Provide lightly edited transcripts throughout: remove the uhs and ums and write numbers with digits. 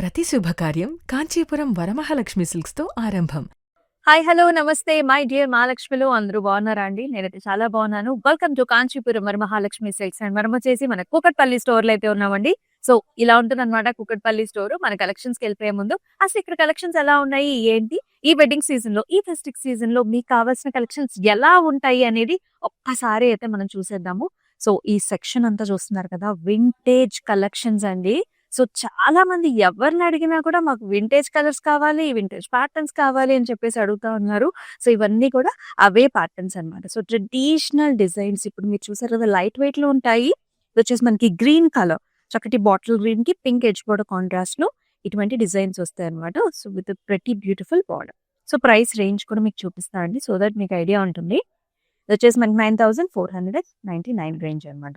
ప్రతి శుభకార్యం కాంచీపురం వరమహాలక్ష్మి సిల్క్స్తో ఆరంభం. హాయ్ హలో నమస్తే మై డియర్ మహాలక్ష్మిలు అందరూ బాగున్నారా అండి? నేనైతే చాలా బాగున్నాను. Welcome to Kanchipuram Varamahalakshmi silks and మనం వచ్చేసి మన కూకట్పల్లి స్టోర్ లో అయితే ఉన్నామండి. సో ఇలా ఉంటుందన్నమాట కూకట్పల్లి స్టోర్. మన కలెక్షన్స్ కి వెళ్ళిపోయే ముందు అసలు ఇక్కడ కలెక్షన్స్ ఎలా ఉన్నాయి ఏంటి, ఈ వెడ్డింగ్ సీజన్ లో, ఈ ఫెస్టివ్ సీజన్ లో మీకు కావాల్సిన కలెక్షన్స్ ఎలా ఉంటాయి అనేది ఒక్కసారి అయితే మనం చూసేద్దాము. సో ఈ సెక్షన్ అంతా చూస్తున్నారు కదా, వింటేజ్ కలెక్షన్స్ అండి. సో చాలా మంది ఎవరిని అడిగినా కూడా మాకు వింటేజ్ కలర్స్ కావాలి, వింటేజ్ ప్యాటర్న్స్ కావాలి అని చెప్పేసి అడుగుతా ఉన్నారు. సో ఇవన్నీ కూడా అవే ప్యాటర్న్స్ అన్నమాట. సో ట్రెడిషనల్ డిజైన్స్ ఇప్పుడు మీరు చూసారు కదా, లైట్ వెయిట్ లో ఉంటాయి. ఇది వచ్చేసి మనకి గ్రీన్ కలర్, చక్కటి బాటిల్ గ్రీన్ కి పింక్ ఎడ్జ్ బోర్డర్ కాంట్రాస్ట్ లో ఇటువంటి డిజైన్స్ వస్తాయి అనమాట. సో విత్ ప్రతి beautiful border. So price range కూడా మీకు చూపిస్తా అండి, సో దట్ మీకు ఐడియా ఉంటుంది. ఇది వచ్చేసి మనకి 9499 రేంజ్ అనమాట.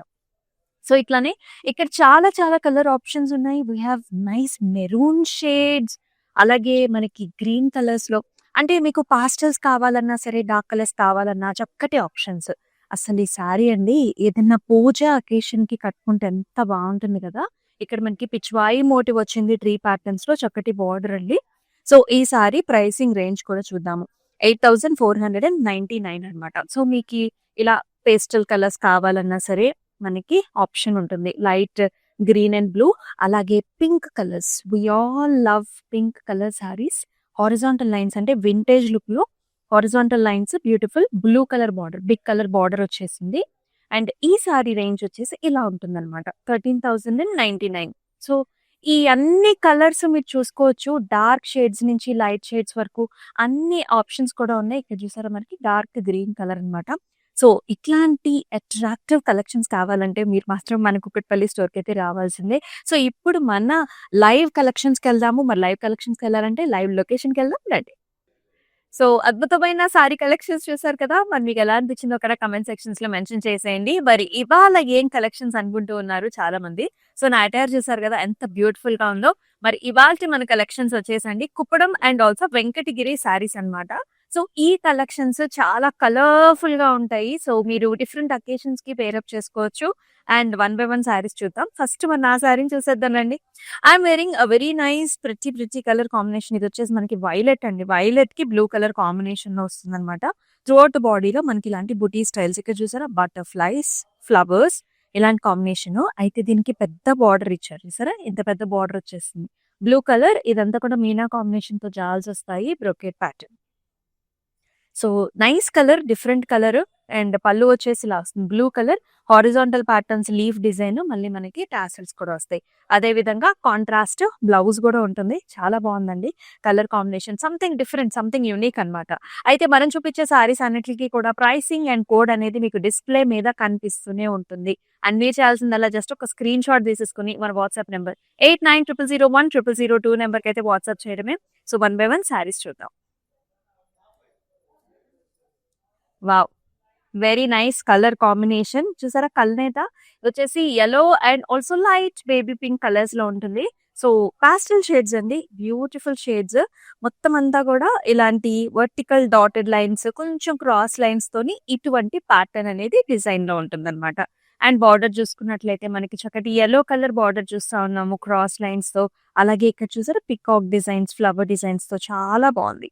సో ఇట్లానే ఇక్కడ చాలా చాలా కలర్ ఆప్షన్స్ ఉన్నాయి. We have nice maroon shades, అలాగే మనకి గ్రీన్ కలర్స్ లో, అంటే మీకు పాస్టల్స్ కావాలన్నా సరే, డార్క్ కలర్స్ కావాలన్నా చక్కటి ఆప్షన్స్. అసలు ఈ సారీ అండి ఏదైనా పూజ అకేషన్ కి కట్టుకుంటే ఎంత బాగుంటుంది కదా. ఇక్కడ మనకి పిచ్వాయి మోటివ్ వచ్చింది, ట్రీ ప్యాటర్న్స్ లో చక్కటి బార్డర్ అండి. సో ఈ సారీ ప్రైసింగ్ రేంజ్ కూడా చూద్దాము. 8499 అనమాట. సో మీకు ఇలా పేస్టల్ కలర్స్ కావాలన్నా సరే మనకి ఆప్షన్ ఉంటుంది. లైట్ గ్రీన్ అండ్ బ్లూ, అలాగే pink colours. We all love pink colour saris. Horizontal lines అంటే వింటేజ్ లుక్ లో horizontal lines, beautiful blue colour border, big colour border వచ్చేసింది. అండ్ ఈ సారీ రేంజ్ వచ్చేసి ఇలా ఉంటుంది అనమాట, 13,099. సో ఈ అన్ని కలర్స్ మీరు చూసుకోవచ్చు, డార్క్ షేడ్స్ నుంచి లైట్ షేడ్స్ వరకు అన్ని ఆప్షన్స్ కూడా ఉన్నాయి. ఇక్కడ చూసారా మనకి డార్క్ గ్రీన్ కలర్ అన్నమాట. సో ఇట్లాంటి అట్రాక్టివ్ కలెక్షన్స్ కావాలంటే మీరు మాత్రం మన కుక్కట్పల్లి స్టోర్కి అయితే రావాల్సిందే. సో ఇప్పుడు మన లైవ్ కలెక్షన్స్కి వెళ్దాము. మరి లైవ్ కలెక్షన్స్కి వెళ్ళాలంటే లైవ్ లొకేషన్కి వెళ్దాం రండి. సో అద్భుతమైన సారీ కలెక్షన్స్ చూసారు కదా, మరి మీకు ఎలా అనిపించిందో అక్కడ కమెంట్ సెక్షన్స్ లో మెన్షన్ చేసేయండి. మరి ఇవాళ ఏం కలెక్షన్స్ అనుకుంటూ ఉన్నారు చాలా మంది. సో నా అటైర్ చూసారు కదా ఎంత బ్యూటిఫుల్ గా ఉందో. మరి ఇవాళ మన కలెక్షన్స్ వచ్చేసండి కుప్పడం అండ్ ఆల్సో వెంకటగిరి సారీస్ అన్నమాట. సో ఈ కలెక్షన్స్ చాలా కలర్ఫుల్ గా ఉంటాయి. సో మీరు డిఫరెంట్ అకేషన్స్ కి పేరప్ చేసుకోవచ్చు. And one by one saris చూద్దాం. ఫస్ట్ మన నా సారీని చూసేద్దానండి. I'm wearing a very nice ప్రతి కలర్ కాంబినేషన్. ఇది వచ్చేసి మనకి వైలెట్ అండి, వైలెట్ కి బ్లూ కలర్ కాంబినేషన్ లో వస్తుంది అనమాట. త్రూ అవుట్ బాడీలో మనకి ఇలాంటి బుటీ స్టైల్స్, ఇక్కడ చూసారా బటర్ఫ్లైస్, ఫ్లవర్స్, ఇలాంటి కాంబినేషన్. అయితే దీనికి పెద్ద బార్డర్ ఇచ్చారు చూసారా, ఇంత పెద్ద బార్డర్ వచ్చేసింది. బ్లూ కలర్, ఇదంతా కూడా మీనా కాంబినేషన్ తో జాల్స్ వస్తాయి, brocade pattern. So nice colour, different colour. And పళ్ళు వచ్చేసి ఇలా వస్తుంది blue colour, horizontal patterns, leaf design, మళ్ళీ మనకి టాసల్స్ కూడా వస్తాయి. అదే విధంగా కాంట్రాస్ట్ బ్లౌజ్ కూడా ఉంటుంది. చాలా బాగుందండి colour combination, something different, something unique అన్నమాట. అయితే మనం చూపించే సారీస్ అన్నిటికీ కూడా ప్రైసింగ్ అండ్ కోడ్ అనేది మీకు డిస్ప్లే మీద కనిపిస్తూనే ఉంటుంది. అండ్ మీరు చేయాల్సిందల్లా జస్ట్ ఒక స్క్రీన్ షాట్ తీసేసుకుని మన వాట్సాప్ నెంబర్ 8900010002 నెంబర్కి అయితే వాట్సాప్ చేయడమే. So one by one saris చూద్దాం. Wow, very nice colour combination. చూసారా కల్నేత వచ్చేసి yellow and also light baby pink colours లో ఉంటుంది. సో పాస్టల్ షేడ్స్ అండి, బ్యూటిఫుల్ షేడ్స్. మొత్తం అంతా కూడా ఇలాంటి వర్టికల్ డాటెడ్ లైన్స్, కొంచెం క్రాస్ లైన్స్ తోని ఇటువంటి ప్యాటర్న్ అనేది డిజైన్ లో ఉంటుంది అనమాట. అండ్ బార్డర్ చూసుకున్నట్లయితే మనకి చక్కటి యెల్లో కలర్ బార్డర్ చూస్తా ఉన్నాము క్రాస్ లైన్స్ తో. అలాగే ఇక్కడ చూసారా పికాక్ డిజైన్స్, ఫ్లవర్ డిజైన్స్ తో చాలా బాగుంది.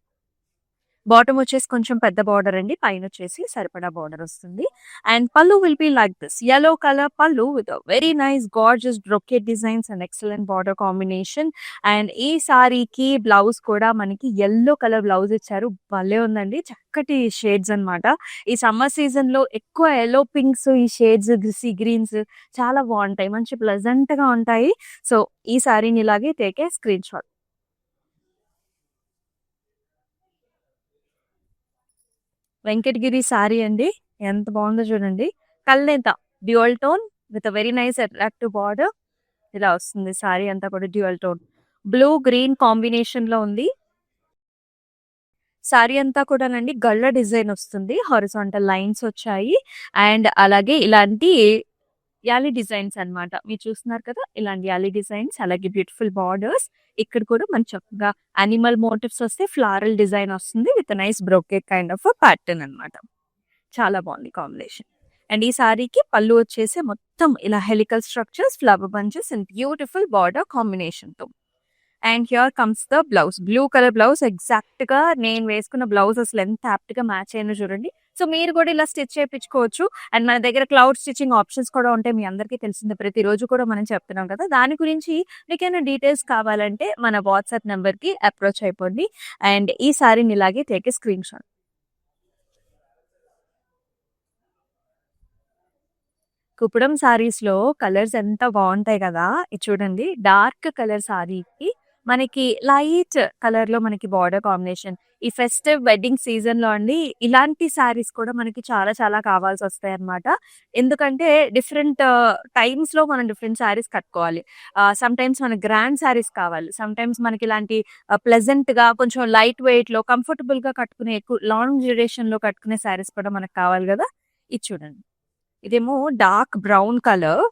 బాటమ్ వచ్చేసి కొంచెం పెద్ద బార్డర్ అండి, పైన వచ్చేసి సరిపడా బార్డర్ వస్తుంది. And pallu will be like this yellow colour pallu with very nice gorgeous brocade designs and excellent border combination. And ఈ సారీకి బ్లౌజ్ కూడా మనకి yellow కలర్ బ్లౌజ్ ఇచ్చారు, భలే ఉందండి, చక్కటి షేడ్స్ అన్నమాట. ఈ సమ్మర్ సీజన్ లో ఎక్కువ ఎల్లో పింక్స్, ఈ షేడ్స్ సీ గ్రీన్స్ చాలా బాగుంటాయి, మంచి ప్లెజెంట్ గా ఉంటాయి. సో ఈ సారీని ఇలాగే take a screenshot. Venkatagiri sari అండి, ఎంత బాగుందో చూడండి. కల్నేత dual tone with very nice attractive border. ఇలా వస్తుంది సారీ అంతా కూడా dual tone, blue green combination లో ఉంది. సారీ అంతా కూడానండి గళ్ళ డిజైన్ వస్తుంది, హారిజాంటల్ లైన్స్ వచ్చాయి. అండ్ అలాగే ఇలాంటి యాలీ డిజైన్స్ అన్నమాట. మీరు చూస్తున్నారు కదా ఇలాంటి యాలీ డిజైన్స్, అలాగే బ్యూటిఫుల్ బార్డర్స్. ఇక్కడ కూడా మన చక్కగా అనిమల్ మోటివ్స్ వస్తే ఫ్లారల్ డిజైన్ వస్తుంది with nice brocade kind of pattern అన్నమాట. చాలా బాగుంది కాంబినేషన్. అండ్ ఈ సారీకి పళ్ళు వచ్చేసి మొత్తం ఇలా helical structures, flower bunches and beautiful border combination తో. And here comes the blouse. Blue colour blouse ఎగ్జాక్ట్‌గా నేను వేసుకున్న బ్లౌజ్ అసలు ఎంత యాప్ట్‌గా మ్యాచ్ అయిందో చూడండి. సో, మీరు కూడా ఇలా స్టిచ్ చేపించుకోవచ్చు. అండ్ మన దగ్గర క్లౌడ్ స్టిచ్చింగ్ ఆప్షన్స్ కూడా ఉంటాయి. మీ అందరికీ తెలిసిందే. ప్రతిరోజు కూడా మనం చెప్తున్నాం కదా! దాని గురించి మీకేమైనా డీటెయిల్స్ కావాలంటే మన వాట్సాప్ నంబర్‌కి అప్రోచ్ అయిపోండి. అండ్ ఈ సారీని ఇలాగే take a screenshot. Kuppadam సారీస్‌లో కలర్స్ ఎంత బావుంటాయి కదా! ఇది చూడండి. డార్క్ కలర్ సారీకి మనకి లైట్ కలర్‌లో మనకి బార్డర్ కాంబినేషన్. ఈ ఫెస్టివ్ వెడ్డింగ్ సీజన్‌లో అండి ఇలాంటి సారీస్ కూడా మనకి చాలా చాలా కావాల్సొస్తాయన్నమాట. ఎందుకంటే డిఫరెంట్ టైమ్స్‌లో మనం డిఫరెంట్ సారీస్ కట్టుకోవాలి. సమ్‌టైమ్స్ మనకి గ్రాండ్ సారీస్ కావాలి. సమ్‌టైమ్స్ మనకి ఇలాంటి ప్లెజెంట్‌గా కొంచెం లైట్ వెయిట్‌లో కంఫర్టబుల్‌గా కట్టుకునే ఎక్కువ లాంగ్ డ్యూరేషన్‌లో కట్టుకునే సారీస్ కూడా మనకు కావాలి గదా! ఇది చూడండి. ఇదేమో డార్క్ బ్రౌన్ కలర్.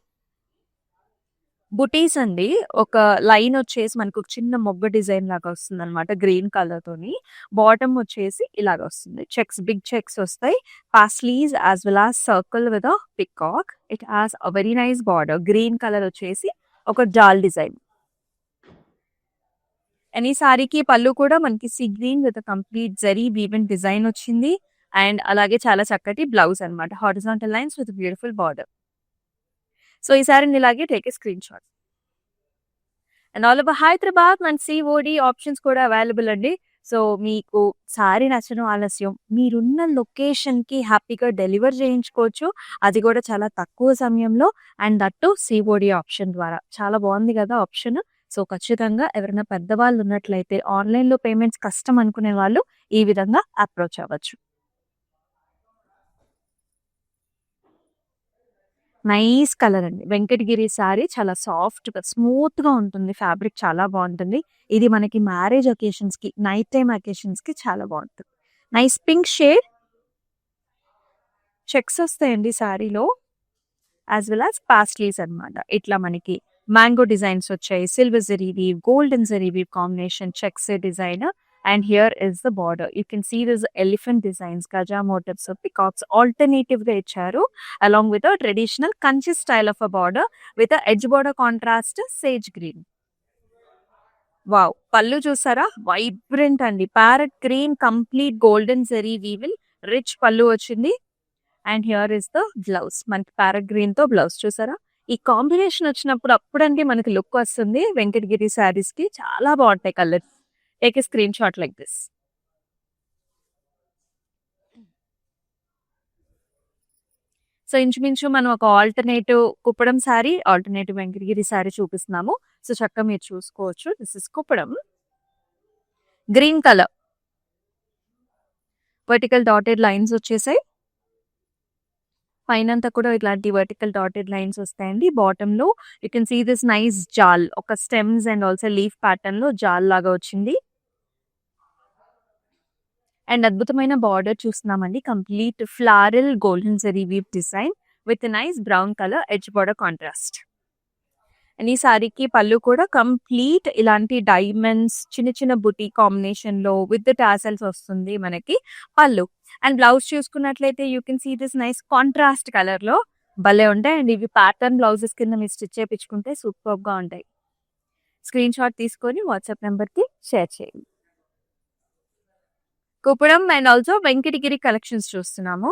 బుటీస్ అండి. ఒక లైన్ వచ్చేసి మనకు ఒక చిన్న మొగ్గ డిజైన్ లాగా వస్తుందన్నమాట గ్రీన్ కలర్‌తోని. బాటమ్ వచ్చేసి ఇలాగ వస్తుంది. చెక్స్ బిగ్ చెక్స్ వస్తాయి. Paisleys as well as circle with a peacock. It has a very nice border. Green colour వచ్చేసి ఒక జాల్ డిజైన్. అండ్ ఈ సారీకి పళ్ళు కూడా మనకి sea green with complete zari woven design వచ్చింది. అండ్ అలాగే చాలా చక్కటి బ్లౌజ్ అన్నమాట. Horizontal lines with beautiful border. So, ఈ సారీని ఇలాగే take a screen shot. And all over Hyderabad మన సీఓడి ఆప్షన్స్ కూడా అవైలబుల్ అండి. సో, మీకు సారీ నచ్చడం ఆలస్యం. మీరున్న లొకేషన్‌కి హ్యాపీగా డెలివర్ చేయించుకోవచ్చు. అది కూడా చాలా తక్కువ సమయంలో and that two COD option ద్వారా. చాలా బావుంది కదా ఆప్షన్. సో, ఖచ్చితంగా ఎవరైనా పెద్దవాళ్ళు ఉన్నట్లయితే ఆన్‌లైన్‌లో పేమెంట్స్ కష్టం అనుకునే వాళ్ళు ఈ విధంగా అప్రోచ్ అవ్వచ్చు. నైస్ కలర్ అండి. వెంకటగిరి సారీ చాలా సాఫ్ట్‌గా, స్మూత్‌గా ఉంటుంది. ఫ్యాబ్రిక్ చాలా బావుంటుంది. ఇది మనకి మ్యారేజ్ అకేషన్స్‌కి, నైట్ టైమ్ అకేషన్స్‌కి చాలా బావుంటుంది. Nice pink shade. చెక్స్ వస్తాయండి సారీలో. యాస్ వెల్ యాస్ పాస్లీస్ అన్నమాట. ఇట్లా మనకి మ్యాంగో డిజైన్స్ వచ్చాయి. Silver zari weave, golden zari weave combination checks design. And here is the border. You can see this elephant designs, గజా motifs, peacocks ఆల్టర్‌నేటివ్‌గా ఇచ్చారు. Along with a traditional Kanchi style of a border with a edge border contrast sage green. Wow! Pallu చూసారా? Vibrant అండి. Parrot green complete golden zari వీవిల్ rich pallu వచ్చింది. And here is the blouse. మనకి parrot గ్రీన్‌తో blouse చూసారా? ఈ combination వచ్చినప్పుడు అప్పుడండి మనకి లుక్ వస్తుంది. వెంకటగిరి శారీస్‌కి చాలా బావుంటాయి colours. Take a screenshot like this. So, ఇంచుమించు మనం ఒక ఆల్టర్‌నేటివ్ కుప్పడం సారీ, ఆల్టర్‌నేటివ్ వెంకటగిరి సారీ చూపిస్తున్నాము. సో, చక్కగా మీరు చూసుకోవచ్చు. This is Kuppadam. Green colour. Vertical dotted lines వచ్చేసాయి. పైనంతా కూడా ఇట్లాంటి వర్టికల్ డాటెడ్ లైన్స్ వస్తాయండి. బాటమ్‌లో you can see this nice జాల్. ఒక స్టెమ్స్ అండ్ ఆల్సో లీఫ్ ప్యాటర్న్‌లో జాల్ లాగా వచ్చింది. అండ్ అద్భుతమైన బార్డర్ చూస్తున్నామండి. Complete floral golden zari weave design with nice brown colour edge border contrast. And ఈ సారీకి పళ్ళు కూడా కంప్లీట్ ఇలాంటి డైమండ్స్ చిన్న చిన్న బుటీ కాంబినేషన్‌లో విత్ టాసెల్స్ వస్తుంది మనకి పళ్ళు. అండ్ బ్లౌజ్ చూసుకున్నట్లయితే you can see this nice contrast కలర్‌లో భలే ఉంటాయి. అండ్ ఇవి ప్యాటర్న్ బ్లౌజెస్ కింద మీరు స్టిచ్ చేపించుకుంటే సూపర్బ్‌గా ఉంటాయి. స్క్రీన్ షాట్ తీసుకొని వాట్సాప్ నంబర్‌కి షేర్ చేయండి. Kuppadam and also Venkatagiri collections చూస్తున్నాము.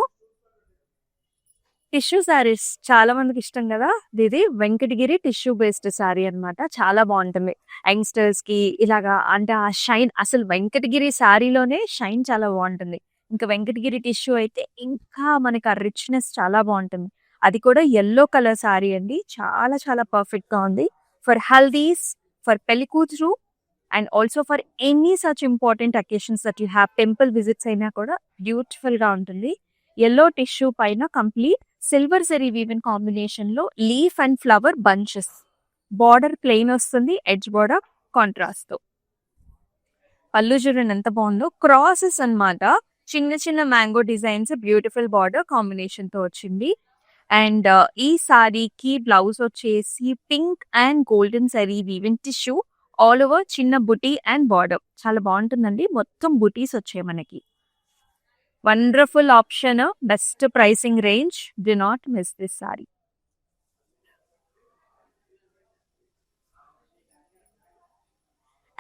టిష్యూ సారీస్ చాలా మందికి ఇష్టం కదా! ఇది వెంకటగిరి టిష్యూ బేస్డ్ సారీ అన్నమాట. చాలా బావుంటుంది. యంగ్‌స్టర్స్‌కి ఇలాగా అంటే ఆ షైన్ అసలు వెంకటగిరి సారీలోనే షైన్ చాలా బావుంటుంది. ఇంకా వెంకటగిరి టిష్యూ అయితే ఇంకా మనకి ఆ రిచ్‌నెస్ చాలా బావుంటుంది. అది కూడా యెల్లో కలర్ సారీ అండి. చాలా చాలా పర్ఫెక్ట్‌గా ఉంది. ఫర్ హల్దీస్, ఫర్ పెళ్లి కూతురు and also for any such important occasions that you have temple visits అయినా కూడా బ్యూటిఫుల్‌గా ఉంటుంది. యెల్లో టిష్యూ పైన కంప్లీట్ సిల్వర్ జరీ వీవెన్ కాంబినేషన్‌లో leaf and flower bunches. Border plain వస్తుంది. ఎడ్జ్ బార్డర్ కాంట్రాస్ట్‌తో. పళ్ళు చూడండి ఎంత బావుందో. క్రాసెస్ అన్నమాట. చిన్న చిన్న మ్యాంగో డిజైన్స్ బ్యూటిఫుల్ బార్డర్ కాంబినేషన్‌తో వచ్చింది. అండ్ ఈ సారీకి బ్లౌజ్ వచ్చేసి pink and golden zari woven tissue all over చిన్న బుటీ అండ్ బార్డర్. చాలా బావుంటుందండి. మొత్తం బుటీస్ వచ్చాయి మనకి. Wonderful option. Best pricing range. Do not miss this sorry.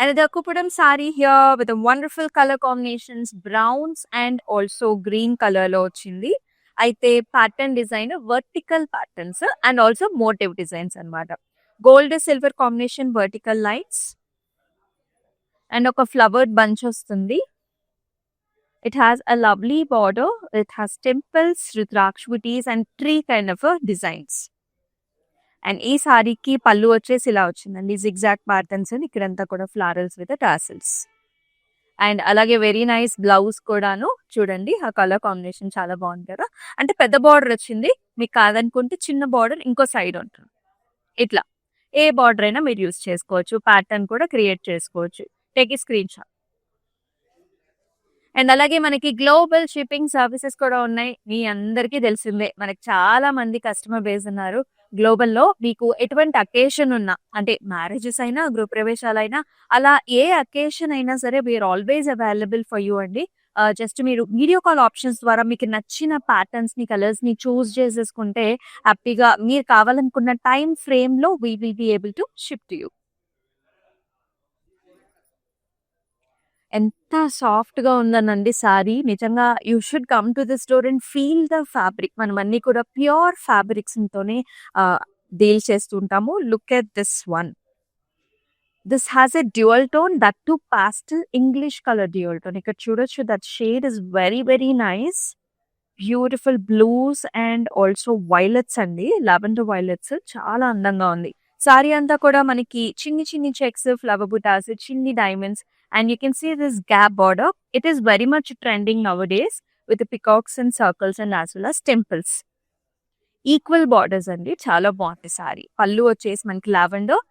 And the Kupuram saree here with a wonderful color combinations, browns and also green color lo ochindi. అయితే pattern design vertical patterns and also motif designs అన్నమాట. Gold silver combination vertical lines and ఒక flowered bunch వస్తుంది. It has a lovely border. It has temples, rudrakshutis and tree kind of designs. And ఈ సారీకి పళ్ళు వచ్చేసి ఇలా వచ్చిందండి, zigzag patterns అని ఇక్కడంతా కూడా ఫ్లారల్స్ విత్ టాసిల్స్. అండ్ అలాగే వెరీ నైస్ బ్లౌజ్ కూడాను చూడండి, ఆ కలర్ కాంబినేషన్ చాలా బాగుంది కదా. అంటే పెద్ద బార్డర్ వచ్చింది, మీకు కాదనుకుంటే చిన్న బార్డర్ ఇంకో సైడ్ ఉంటుంది. ఇట్లా ఏ బార్డర్ అయినా మీరు యూస్ చేసుకోవచ్చు, ప్యాటర్న్ కూడా క్రియేట్ చేసుకోవచ్చు. Take a screen shot. And అలాగే మనకి గ్లోబల్ షిప్పింగ్ సర్వీసెస్ కూడా ఉన్నాయి. మీ అందరికీ తెలిసిందే, మనకి చాలా మంది కస్టమర్ బేస్ ఉన్నారు. గ్లోబల్లో మీకు ఎటువంటి అకేషన్ ఉన్నా, అంటే మ్యారేజెస్ అయినా గృహప్రవేశాలైనా అలా ఏ అకేషన్ అయినా సరే we're always available for you అండి. జస్ట్ మీరు వీడియో కాల్ ఆప్షన్స్ ద్వారా మీకు నచ్చిన ప్యాటర్న్స్ ని కలర్స్ ని చూస్ చేసేసుకుంటే హ్యాపీగా మీరు కావాలనుకున్న టైం ఫ్రేమ్ లో we will be able to ship to you. ఎంత సాఫ్ట్‌గా ఉందనండి సారీ. నిజంగా you should come to the store and feel the fabric. మనం అన్నీ కూడా ప్యూర్ ఫ్యాబ్రిక్స్‌తోనే డీల్ చేస్తుంటాము. Look at this one. This has a dual tone, that two pastel English colour dual tone. ఇక్కడ చూడొచ్చు, that shade is very very nice. Beautiful blues and also violets అండి, lavender violets. చాలా అందంగా ఉంది. సారీ అంతా కూడా మనకి చిన్ని చిన్ని చెక్స్, ఫ్లవర్ బుటాస్, చిన్ని diamonds. And you can see this gap border. It is very much trending nowadays with the peacocks and circles and as well as temples. Equal borders అండి, చాలా బాగుంది సారీ. పళ్ళు వచ్చేసి మనకి లావెండర్,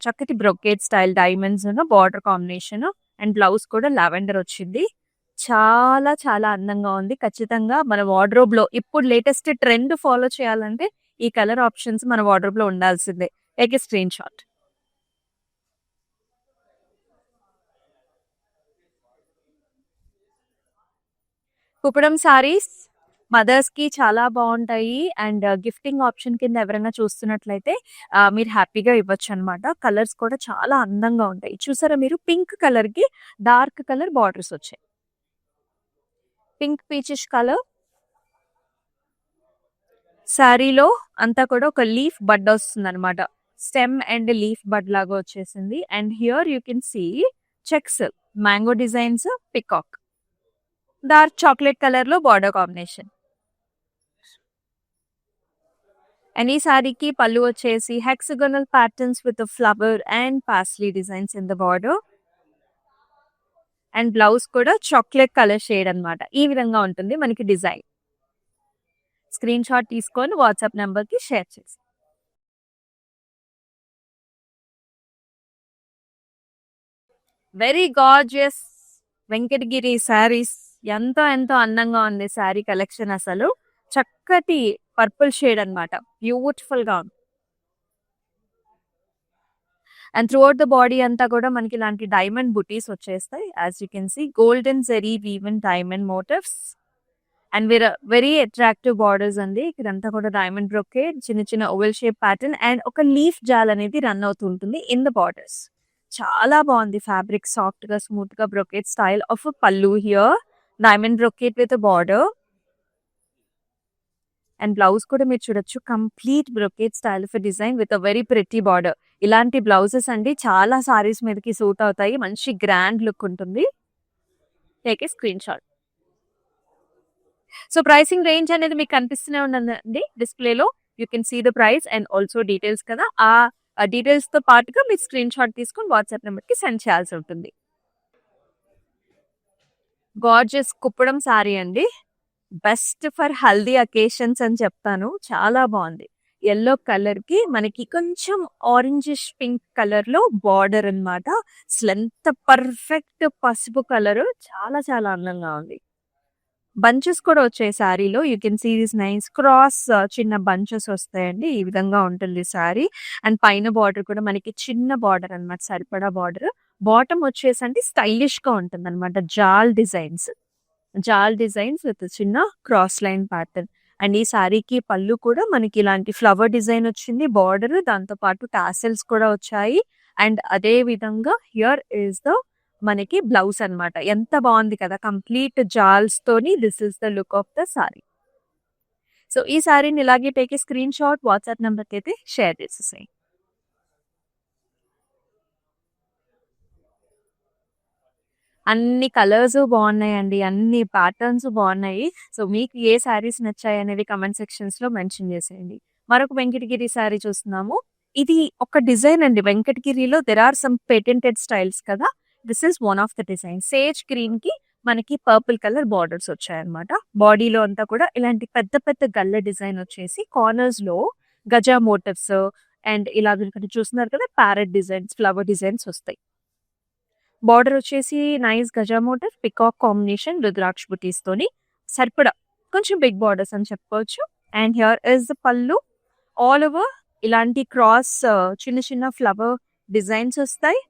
చక్కటి brocade style diamonds border combination and blouse కూడా lavender వచ్చింది. చాలా చాలా అందంగా ఉంది. ఖచ్చితంగా మన వార్డ్రోబ్ లో ఇప్పుడు లేటెస్ట్ ట్రెండ్ ఫాలో చేయాలంటే ఈ కలర్ ఆప్షన్స్ మన వార్డ్రోబ్ లో ఉండాల్సిందే. Take a screenshot. Kuppadam saris mothers కి చాలా బాగుంటాయి. అండ్ గిఫ్టింగ్ ఆప్షన్ కింద ఎవరైనా చూస్తున్నట్లయితే మీరు హ్యాపీగా ఇవ్వచ్చు అనమాట. కలర్స్ కూడా చాలా అందంగా ఉంటాయి. చూసారా మీరు, పింక్ కలర్ కి డార్క్ కలర్ బార్డర్స్ వచ్చాయి. పింక్ పీచిష్ కలర్ శారీలో అంతా కూడా ఒక లీఫ్ బడ్ వస్తుంది అనమాట. స్టెమ్ అండ్ లీఫ్ బడ్ లాగా వచ్చేసింది. And here you can see checks, mango designs, peacock, dark chocolate colour లో బార్డర్ కాంబినేషన్. అండ్ ఈ సారీకి పళ్ళు వచ్చేసి hexagonal patterns with flower and paisley designs in the border. And blouse కూడా chocolate colour shade అన్నమాట. ఈ విధంగా ఉంటుంది మనకి డిజైన్. స్క్రీన్ షాట్ తీసుకొని వాట్సాప్ నెంబర్ కి షేర్ చేసి. Very gorgeous Venkatagiri saris. ఎంతో ఎంతో అందంగా ఉంది శారీ కలెక్షన్. అసలు చక్కటి పర్పుల్ షేడ్ అన్నమాట, బ్యూటిఫుల్ గా ఉంది. And throughout the body అంతా కూడా మనకి ఇలాంటి డైమండ్ బుటీస్ వచ్చేస్తాయి. As you can see golden zari woven diamond motifs and very attractive borders అండి. ఇక్కడంతా కూడా డైమండ్ బ్రొకేట్, చిన్న చిన్న ఓవెల్ షేప్ ప్యాటర్న్ అండ్ ఒక లీఫ్ జాల్ అనేది రన్ అవుతుంటుంది ఇన్ ద బార్డర్స్. చాలా బాగుంది ఫ్యాబ్రిక్, సాఫ్ట్ గా స్మూత్ గా brocade style of pallu here, diamond brocade with border. And blouse కూడా మీరు చూడొచ్చు, complete brocade style of design with a very pretty border. ఇలాంటి బ్లౌజెస్ అండి చాలా సారీస్ మీదకి సూట్ అవుతాయి, మంచి గ్రాండ్ లుక్ ఉంటుంది. Take a screenshot. So pricing range అనేది మీకు కనిపిస్తూనే ఉందండి డిస్ప్లేలో. You can see the price and also details కదా. ఆ డీటెయిల్స్ తో పాటుగా మీరు స్క్రీన్ షాట్ తీసుకొని వాట్సాప్ నెంబర్ కి సెండ్ చేయాల్సి ఉంటుంది. గార్జియస్ కుప్పడం సారీ అండి, బెస్ట్ ఫర్ హల్దీ అకేషన్స్ అని చెప్తాను. చాలా బాగుంది. ఎల్లో కలర్ కి మనకి కొంచెం ఆరెంజిష్ పింక్ కలర్ లో బార్డర్ అన్నమాట. ఎంత పర్ఫెక్ట్ పసుపు కలర్, చాలా చాలా అందంగా ఉంది. బంచెస్ కూడా వచ్చాయి శారీలో. You can see this nice cross చిన్న బంచెస్ వస్తాయండి. ఈ విధంగా ఉంటుంది శారీ. అండ్ పైన బార్డర్ కూడా మనకి చిన్న బార్డర్ అన్నమాట, సరిపడా బార్డర్. బాటమ్ వచ్చేసి అంటే స్టైలిష్ గా ఉంటుంది అనమాట. జాల్ డిజైన్స్ విత్ చిన్న క్రాస్ లైన్ ప్యాటర్న్. అండ్ ఈ శారీకి పళ్ళు కూడా మనకి ఇలాంటి ఫ్లవర్ డిజైన్ వచ్చింది బార్డర్, దాంతో పాటు టాసెల్స్ కూడా వచ్చాయి. అండ్ అదే విధంగా హియర్ ఈస్ ద మనకి బ్లౌజ్ అన్నమాట. ఎంత బాగుంది కదా! కంప్లీట్ జాల్స్ తోని this is the look of the sorry. So, ఈ సారీని ఇలాగే take a screenshot WhatsApp నంబర్‌కి అయితే షేర్ చేసేసేయండి. అన్ని కలర్స్ బాగున్నాయండి. అన్ని ప్యాటర్న్స్ బాగున్నాయి. సో, మీకు ఏ సారీస్ నచ్చాయనేవి కామెంట్ సెక్షన్స్‌లో మెన్షన్ చేసేయండి. మరొక వెంకటగిరి సారీ చూస్తున్నాము. ఇది ఒక డిజైన్ అండి. వెంకటగిరిలో there are some patented styles కదా! This is one of the design. Sage గ్రీన్‌కి మనకి పర్పుల్ కలర్ బార్డర్స్ వచ్చాయన్నమాట. బాడీలో అంతా కూడా ఇలాంటి పెద్ద పెద్ద గల్ల డిజైన్ వచ్చేసి కార్నర్స్‌లో గజా మోటివ్స్ అండ్ ఇలా ఇక్కడ చూస్తున్నారు కదా! ప్యారెట్ డిజైన్స్, ఫ్లవర్ డిజైన్స్ వస్తాయి. బార్డర్ వచ్చేసి నైస్ గజా మోటివ్, పికాక్ కాంబినేషన్, రుద్రాక్ష బుటీస్ తోని సరిపడా కొంచెం బిగ్ బార్డర్స్ అని చెప్పుకోవచ్చు. And here is the pallu. All over ఇలాంటి క్రాస్ చిన్న చిన్న ఫ్లవర్ డిజైన్స్ వస్తాయి.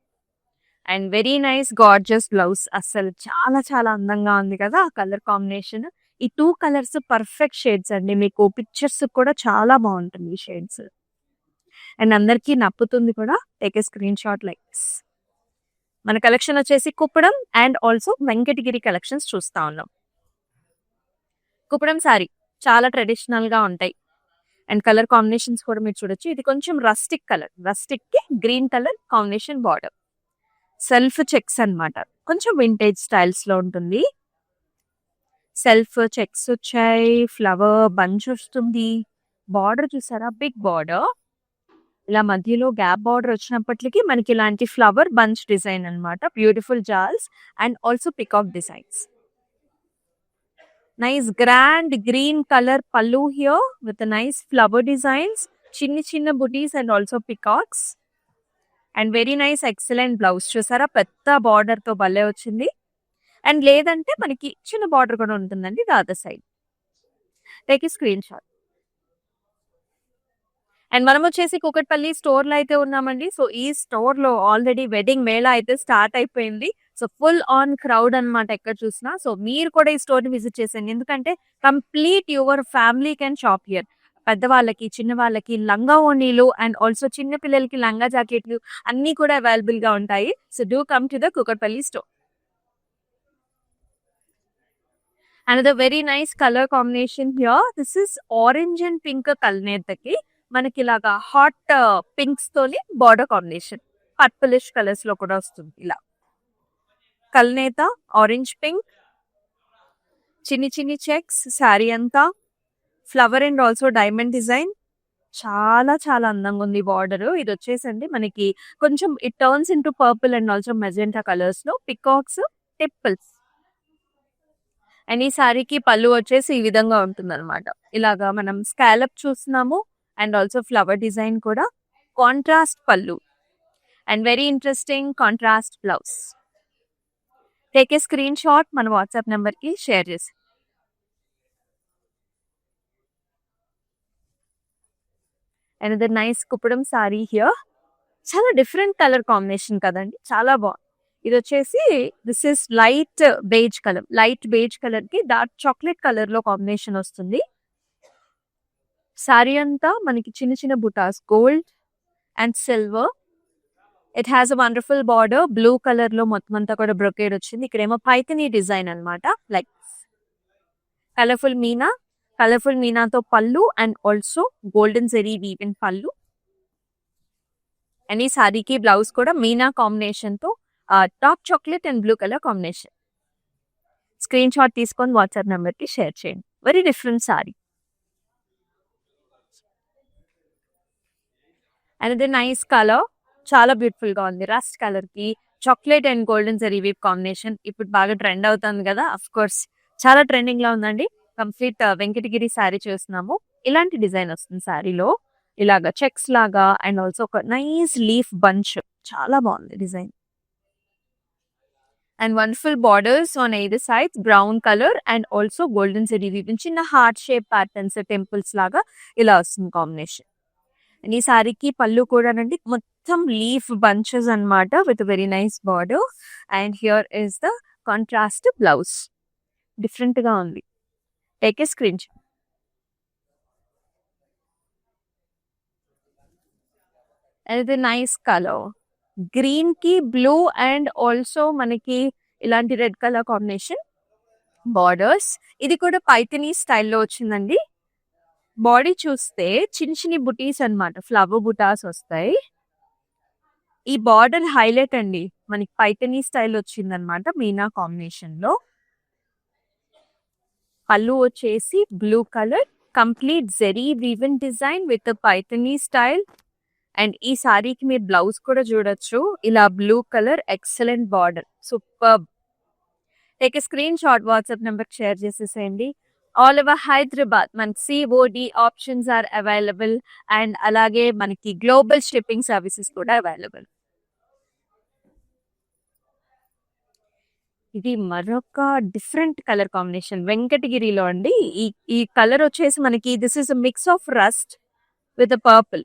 And very nice gorgeous blouse. అస్సలు చాలా చాలా అందంగా ఉంది కదా ఆ కలర్ కాంబినేషన్. ఈ 2 కలర్స్ పర్ఫెక్ట్ షేడ్స్ అండి. మీకు పిక్చర్స్ కూడా చాలా బాగుంటుంది ఈ షేడ్స్. అండ్ అందరికీ నప్పుతుంది కూడా. Take a screenshot like this. మన కలెక్షన్ వచ్చేసి Kuppadam and also Venkatagiri collections చూస్తా ఉన్నాం. కుప్పడం సారీ చాలా ట్రెడిషనల్ గా ఉంటాయి. అండ్ కలర్ కాంబినేషన్స్ కూడా మీరు చూడొచ్చు. ఇది కొంచెం రస్టిక్ కలర్. రస్టిక్ కి green colour combination border. Self checks అన్నమాట. కొంచెం వింటేజ్ స్టైల్స్ లో ఉంటుంది. సెల్ఫ్ చెక్స్ వచ్చాయి. ఫ్లవర్ బంచ్ వస్తుంది. బార్డర్ చూసారా? Big border. ఇలా మధ్యలో గ్యాప్ బార్డర్ వచ్చినప్పటికి మనకి ఇలాంటి ఫ్లవర్ బంచ్ డిజైన్ అన్నమాట. బ్యూటిఫుల్ జాల్స్ and also peacock designs. Nice grand green colour pallu here with nice flower designs, చిన్ని చిన్న బుటీస్ and also peacocks. And very nice excellent blouse. చూసారా? పెద్ద బార్డర్ తో భలే వచ్చింది. అండ్ లేదంటే మనకి చిన్న బార్డర్ కూడా ఉంటుందండి the other side. Take a screen shot. And మనం వచ్చేసి కూకట్పల్లి స్టోర్ లో అయితే ఉన్నామండి. సో ఈ స్టోర్ లో ఆల్రెడీ వెడ్డింగ్ మేళా అయితే స్టార్ట్ అయిపోయింది. సో ఫుల్ ఆన్ క్రౌడ్ అన్నమాట ఎక్కడ చూసినా. సో మీరు కూడా ఈ స్టోర్ ని విజిట్ చేసేయండి. ఎందుకంటే complete your family can shop here. పెద్దవాళ్ళకి, చిన్న వాళ్ళకి లంగా ఓణీలు అండ్ ఆల్సో చిన్న పిల్లలకి లంగా జాకెట్లు అన్ని కూడా అవైలబుల్ గా ఉంటాయి. So do come to the Kukatpally store. Another very nice color combination here. This is orange and pink కల్నేతకి మనకి ఇలాగా హాట్ పింక్స్ తోని బార్డర్ కాంబినేషన్. పర్పులిష్ కలర్స్ లో కూడా వస్తుంది. ఇలా కల్నేత ఆరెంజ్ పింక్, చిన్ని చిన్ని చెక్స్ శారీ అంతా, flower and also diamond design. చాలా చాలా అందంగా ఉంది బార్డర్. ఇది వచ్చేసండి మనకి కొంచెం it turns into purple and also magenta colours లో పికాక్స్, టిప్పుల్స్. అండ్ ఈ సారీకి పళ్ళు వచ్చేసి ఈ విధంగా ఉంటుంది అనమాట. ఇలాగా మనం స్కాలప్ చూస్తున్నాము అండ్ ఆల్సో ఫ్లవర్ డిజైన్ కూడా. Contrast pallu and very interesting contrast blouse. Take a screenshot మన వాట్సాప్ నెంబర్ కి షేర్ చేసి. Another nice kuppadam sari here. చాలా డిఫరెంట్ కలర్ కాంబినేషన్ కదండి. చాలా బాగుంది. ఇది వచ్చేసి this is light beige colour. Light beige colour కి డార్క్ చాక్లెట్ కలర్ లో కాంబినేషన్ వస్తుంది. సారీ అంతా మనకి చిన్న చిన్న బుటాస్ gold and silver. It has a wonderful border. Blue colour లో మొత్తం అంతా కూడా బ్రొకేడ్ వచ్చింది. ఇక్కడేమో పైథనీ డిజైన్ అన్నమాట. Like colourful meena. కలర్ఫుల్ మీనాతో pallu and also golden zari weave in pallu. And ఈ సారీకి బ్లౌజ్ కూడా మీనా కాంబినేషన్ తో dark chocolate and blue colour combination. Screenshot తీసుకొని వాట్సాప్ నెంబర్ కి షేర్ చేయండి. Very different sari. అండ్ ఇది నైస్ కలర్. చాలా బ్యూటిఫుల్ గా ఉంది. రస్ట్ కలర్ కి chocolate and golden zari weave combination ఇప్పుడు బాగా ట్రెండ్ అవుతుంది కదా. అఫ్ కోర్స్ చాలా ట్రెండింగ్ లో ఉందండి. కంప్లీట్ వెంకటగిరి శారీ చూస్తున్నాము. ఇలాంటి డిజైన్ వస్తుంది శారీలో. ఇలాగా చెక్స్ లాగా అండ్ ఆల్సో ఒక నైస్ లీఫ్ బంచ్. చాలా బాగుంది design. And wonderful borders on either sides. Brown colour and also golden zari weave. చిన్న హార్ట్ షేప్ ప్యాటర్న్స్, టెంపుల్స్ లాగా ఇలా వస్తుంది కాంబినేషన్. అండ్ ఈ సారీకి పళ్ళు కూడానండి మొత్తం లీఫ్ బంచెస్ అన్నమాట with very nice border. And here is the contrast blouse. Different గా ఉంది. Take a screen shot. And ఇది నైస్ కలర్. గ్రీన్ కి బ్లూ అండ్ ఆల్సో మనకి ఇలాంటి రెడ్ కలర్ కాంబినేషన్ బార్డర్స్. ఇది కూడా పైథనీ స్టైల్లో వచ్చిందండి. బాడీ చూస్తే చిన్న చిన్ని బుటీస్ అన్నమాట, ఫ్లవర్ బుటాస్ వస్తాయి. ఈ బార్డర్ హైలైట్ అండి, మనకి పైథనీ స్టైల్ వచ్చిందనమాట మీనా కాంబినేషన్ లో. పళ్ళు వచ్చేసి blue colour, complete zari woven design with Paithani style. And ఈ సారీకి మీరు బ్లౌజ్ కూడా చూడొచ్చు, ఇలా blue colour, excellent border, super. Take a screenshot, WhatsApp number share చేసేసేయండి. ఆల్ ఓవర్ హైదరాబాద్ మనకి COD options are available and అలాగే మనకి గ్లోబల్ షిప్పింగ్ సర్వీసెస్ కూడా అవైలబుల్. ఇది మరొక డిఫరెంట్ కలర్ కాంబినేషన్ వెంకటగిరిలో అండి. ఈ ఈ కలర్ వచ్చేసి మనకి this is mix of rust with purple,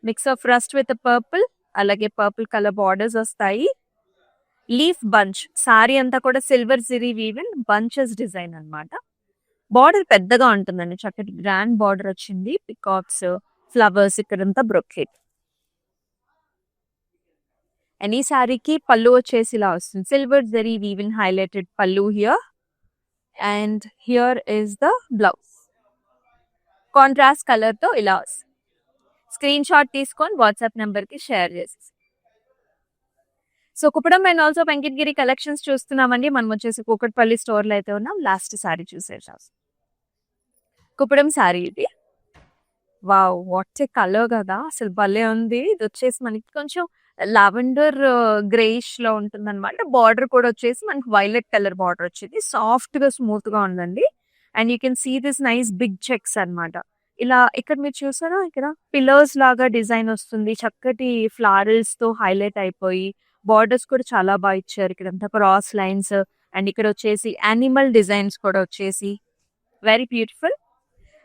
mix of rust with purple. అలాగే పర్పుల్ కలర్ బార్డర్స్ వస్తాయి. లీఫ్ బంచ్ సారీ అంతా కూడా silver zari woven bunches design అన్నమాట. బార్డర్ పెద్దగా ఉంటుందండి, చక్కటి గ్రాండ్ బార్డర్ వచ్చింది, పికాక్స్, ఫ్లవర్స్, ఇక్కడంతా బ్రొకెట్. అండ్ ఈ సారీకి పళ్ళు వచ్చేసి ఇలా వస్తుంది, సిల్వర్ జరీ వీవెన్ హైలైటెడ్ పళ్ళు here. And here is the blouse, contrast colour తో ఇలా వస్తుంది. స్క్రీన్ షాట్ తీసుకొని వాట్సాప్ నెంబర్ కి షేర్ చేసేసి. So Kuppadam and also Venkatagiri collections చూస్తున్నామండి. మనం వచ్చేసి కూకట్పల్లి స్టోర్ లో అయితే ఉన్నాం. లాస్ట్ సారీ చూసేసాం, కుప్పడం సారీ ఇది. వావ్, వాట్ ఏ కలర్ కదా, అసలు భలే ఉంది. ఇది వచ్చేసి మనకి కొంచెం లావెండర్ గ్రేష్ లో ఉంటుంది అనమాట. బార్డర్ కూడా వచ్చేసి మనకి వైలెట్ కలర్ బార్డర్ వచ్చింది, సాఫ్ట్ గా స్మూత్ గా ఉందండి. And you can see this nice big checks అన్నమాట. ఇలా ఇక్కడ మీరు చూసారా, ఇక్కడ పిల్లర్స్ లాగా డిజైన్ వస్తుంది, చక్కటి ఫ్లారల్స్ తో హైలైట్ అయిపోయి. బార్డర్స్ కూడా చాలా బాగా ఇచ్చారు, ఇక్కడంతా క్రాస్ లైన్స్. అండ్ ఇక్కడ వచ్చేసి యానిమల్ డిజైన్స్ కూడా వచ్చేసి very beautiful.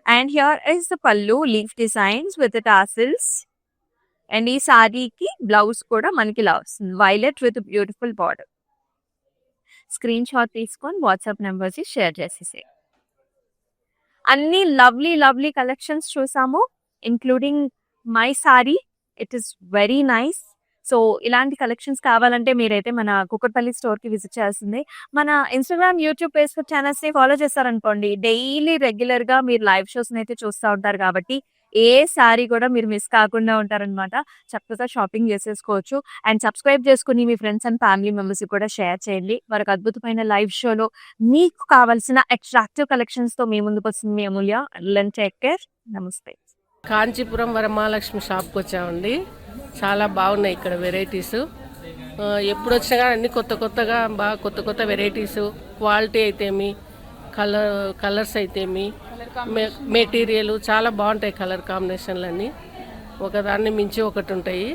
And here is the pallu, leaf designs with tassels. And ఈ సారీకి బ్లౌజ్ కూడా మనకి ఇలా వస్తుంది, violet with beautiful border. Screenshot తీసుకొని వాట్సాప్ నెంబర్స్ షేర్ చేసేసే. అన్ని లవ్లీ లవ్లీ కలెక్షన్స్ చూసాము, including my sari. It is very nice. So ఇలాంటి కలెక్షన్స్ కావాలంటే మీరైతే మన కుక్కట్పల్లి స్టోర్ కి విజిట్ చేయాల్సిందే. మన ఇన్స్టాగ్రామ్, యూట్యూబ్, ఫేస్బుక్ ఛానల్స్ ని ఫాలో చేస్తారనుకోండి, డైలీ రెగ్యులర్ గా మీరు లైవ్ షోస్ అయితే చూస్తూ ఉంటారు కాబట్టి ఏ సారీ కూడా మీరు మిస్ కాకుండా ఉంటారనమాట. చక్కగా షాపింగ్ చేసేసుకోవచ్చు. అండ్ సబ్స్క్రైబ్ చేసుకుని మీ ఫ్రెండ్స్ అండ్ ఫ్యామిలీ మెంబర్స్ కూడా షేర్ చేయండి. మరొక అద్భుతమైన లైవ్ షోలో మీకు కావాల్సిన అట్రాక్టివ్ కలెక్షన్స్ తో మీ ముందుకు వస్తుంది మీ అమూల్య. టేక్ కేర్, నమస్తే. కాంచీపురం వరమహాలక్ష్మి షాప్కి వచ్చామండి. చాలా బాగున్నాయి ఇక్కడ వెరైటీస్. ఎప్పుడు వచ్చినా కానీ అన్ని కొత్త కొత్తగా బాగా కొత్త కొత్త వెరైటీస్, క్వాలిటీ అయితేమి, కలర్స్ అయితేమి, మెటీరియల్ చాలా బాగుంటాయి. కలర్ కాంబినేషన్లు అన్నీ ఒకదాన్ని మించి ఒకటి ఉంటాయి.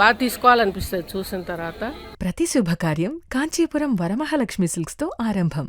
బాగా తీసుకోవాలనిపిస్తుంది చూసిన తర్వాత. ప్రతి శుభకార్యం కాంచీపురం వరమహాలక్ష్మి సిల్క్స్ తో ఆరంభం.